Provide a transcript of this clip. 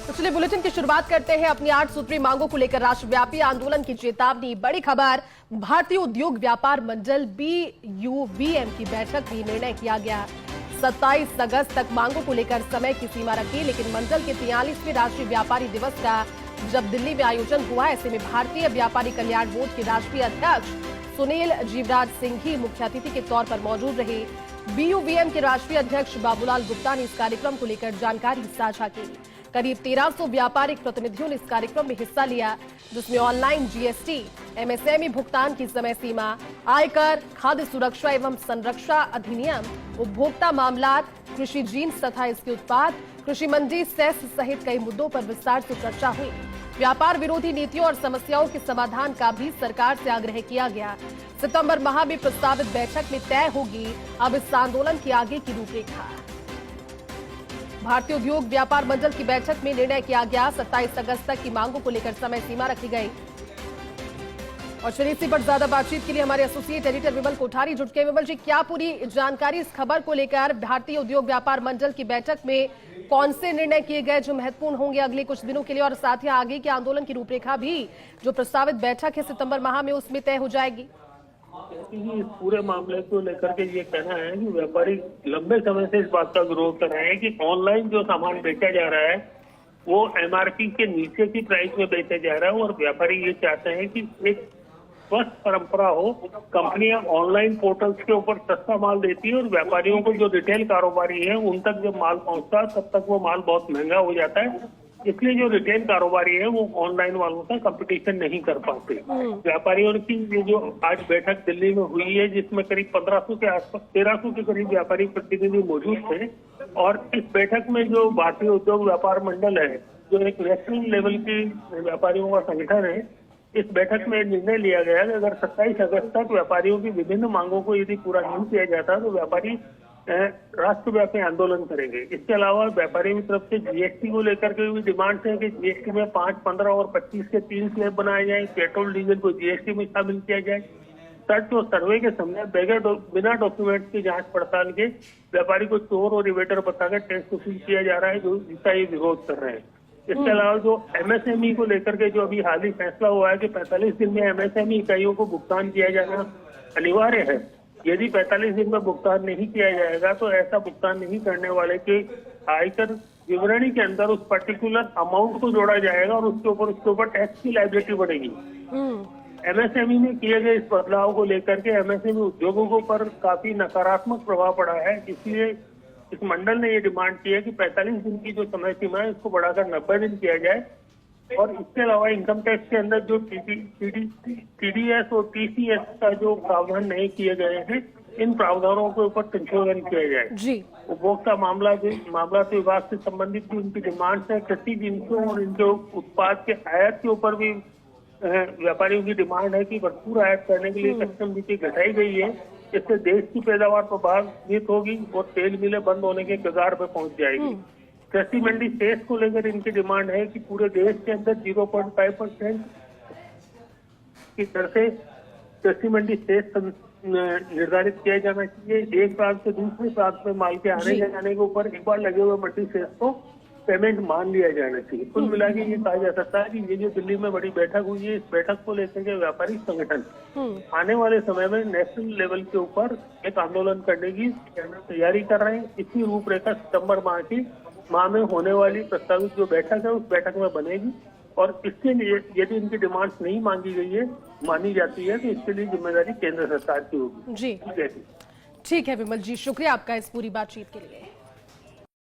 तो चलिए बुलेटिन की शुरुआत करते हैं अपनी 8 सूत्री मांगों को लेकर राष्ट्रव्यापी आंदोलन की चेतावनी। बड़ी खबर, भारतीय उद्योग व्यापार मंडल BUVM की बैठक में निर्णय किया गया। 27 अगस्त तक मांगों को लेकर समय की सीमा रखी, लेकिन मंडल के 43वें राष्ट्रीय व्यापारी दिवस का जब दिल्ली में आयोजन हुआ, ऐसे में भारतीय व्यापारी कल्याण बोर्ड के राष्ट्रीय अध्यक्ष सुनील जीवराज सिंह ही मुख्य अतिथि के तौर पर मौजूद रहे। BUVM के राष्ट्रीय अध्यक्ष बाबूलाल गुप्ता ने इस कार्यक्रम को लेकर जानकारी साझा की। करीब 1300 व्यापारिक प्रतिनिधियों ने इस कार्यक्रम में हिस्सा लिया, जिसमें ऑनलाइन GST, MSME भुगतान की समय सीमा, आयकर, खाद्य सुरक्षा एवं संरक्षा अधिनियम, उपभोक्ता मामलात, कृषि जीन्स तथा इसके उत्पाद, कृषि मंडी सेस सहित कई मुद्दों पर विस्तार से चर्चा हुई। व्यापार विरोधी नीतियों और समस्याओं के समाधान का भी सरकार से आग्रह किया गया। सितंबर माह में प्रस्तावित बैठक में तय होगी अब इस आंदोलन की आगे की रूपरेखा। भारतीय उद्योग व्यापार मंडल की बैठक में निर्णय किया गया। 27 अगस्त तक की मांगों को लेकर समय सीमा रखी गई। और चलिए इसी पर ज्यादा बातचीत के लिए हमारे एसोसिएट एडिटर विमल कोठारी जुट गए। विमल जी, क्या पूरी जानकारी इस खबर को लेकर? भारतीय उद्योग व्यापार मंडल की बैठक में कौन से निर्णय किए गए जो महत्वपूर्ण होंगे अगले कुछ दिनों के लिए, और साथ ही आगे के आंदोलन की रूपरेखा भी जो प्रस्तावित बैठक है सितंबर माह में उसमें तय हो जाएगी? इस पूरे मामले को लेकर के ये कहना है कि व्यापारी लंबे समय से इस बात का विरोध कर रहे हैं कि ऑनलाइन जो सामान बेचा जा रहा है वो MRP के नीचे की प्राइस में बेचा जा रहा है, और व्यापारी ये चाहते हैं कि एक स्वस्थ परंपरा हो। कंपनियां ऑनलाइन पोर्टल्स के ऊपर सस्ता माल देती है और व्यापारियों को जो रिटेल कारोबारी है उन तक जब माल पहुंचता है तब तक वो माल बहुत महंगा हो जाता है। इसलिए जो रिटेल कारोबारी है वो ऑनलाइन वालों का कंपटीशन नहीं कर पाते। व्यापारियों की ये जो आज बैठक दिल्ली में हुई है, जिसमें करीब 1500 के आसपास 1300 के करीब व्यापारी प्रतिनिधि मौजूद थे, और इस बैठक में जो भारतीय उद्योग व्यापार मंडल है, जो एक नेशनल लेवल की व्यापारियों का संगठन है, इस बैठक में निर्णय लिया गया कि अगर 27 अगस्त तक व्यापारियों की विभिन्न मांगों को यदि पूरा नहीं किया जाता तो व्यापारी राष्ट्रव्यापी आंदोलन करेंगे। इसके अलावा व्यापारियों की तरफ से GST को लेकर के भी डिमांड्स है कि GST में 5, 15 और 25 के 3 स्लैब बनाए जाए, पेट्रोल डीजल को GST में शामिल किया जाए। सर्च और सर्वे के समय बिना डॉक्यूमेंट की जांच पड़ताल के व्यापारी को चोर और रिवेटर बताकर टैक्स वसूल किया जा रहा है, जो जिसका ये विरोध कर रहे हैं। इसके अलावा जो MSME को लेकर के जो अभी हाल ही फैसला हुआ है कि 45 दिन में MSME इकाइयों को भुगतान किया जाना अनिवार्य है। यदि 45 दिन में भुगतान नहीं किया जाएगा तो ऐसा भुगतान नहीं करने वाले के आयकर विवरणी के अंदर उस पर्टिकुलर अमाउंट को जोड़ा जाएगा और उसके ऊपर टैक्स की लायबिलिटी बढ़ेगी। MSME में किए गए इस बदलाव को लेकर के MSME उद्योगों को पर काफी नकारात्मक प्रभाव पड़ा है। इसलिए इस मंडल ने ये डिमांड की है कि 45 दिन की जो समय सीमा है इसको बढ़ाकर 90 दिन किया जाए, और इसके अलावा इनकम टैक्स के अंदर जो TDS और TCS का जो प्रावधान नहीं किए गए हैं, इन प्रावधानों के ऊपर संशोधन किया जाए। उपभोक्ता मामला विभाग से संबंधित भी उनकी डिमांड्स है। कृषि जिन्सों और इनके उत्पाद के आयात के ऊपर भी व्यापारियों की डिमांड है कि भरपूर आयात करने के लिए कस्टम ड्यूटी घटाई गई है। इससे देश की पैदावार प्रभावित होगी और तेल मिलें बंद होने के कगार पर पहुंच जाएगी। कृषि मंडी सेस को लेकर इनकी डिमांड है कि पूरे देश के अंदर 0.5% की दर से कृषि मंडी सेस निर्धारित किया जाना चाहिए। एक प्रांत से दूसरे प्रांत में माल के आने जाने के ऊपर एक बार लगे हुए मंडी सेस को पेमेंट मान लिया जाना चाहिए। कुल मिला के ये कहा जा सकता है कि ये जो दिल्ली में बड़ी बैठक हुई है, इस बैठक को लेकर के व्यापारी संगठन आने वाले समय में नेशनल लेवल के ऊपर एक आंदोलन करने की तैयारी कर रहे हैं। इसी रूपरेखा सितंबर माह में होने वाली प्रस्तावित जो बैठक है उस बैठक में बनेगी, और इसके लिए यदि इनकी डिमांड्स नहीं मानी जाती है तो इसके लिए जिम्मेदारी केंद्र सरकार की होगी। जी ठीक है विमल जी, शुक्रिया आपका इस पूरी बातचीत के लिए।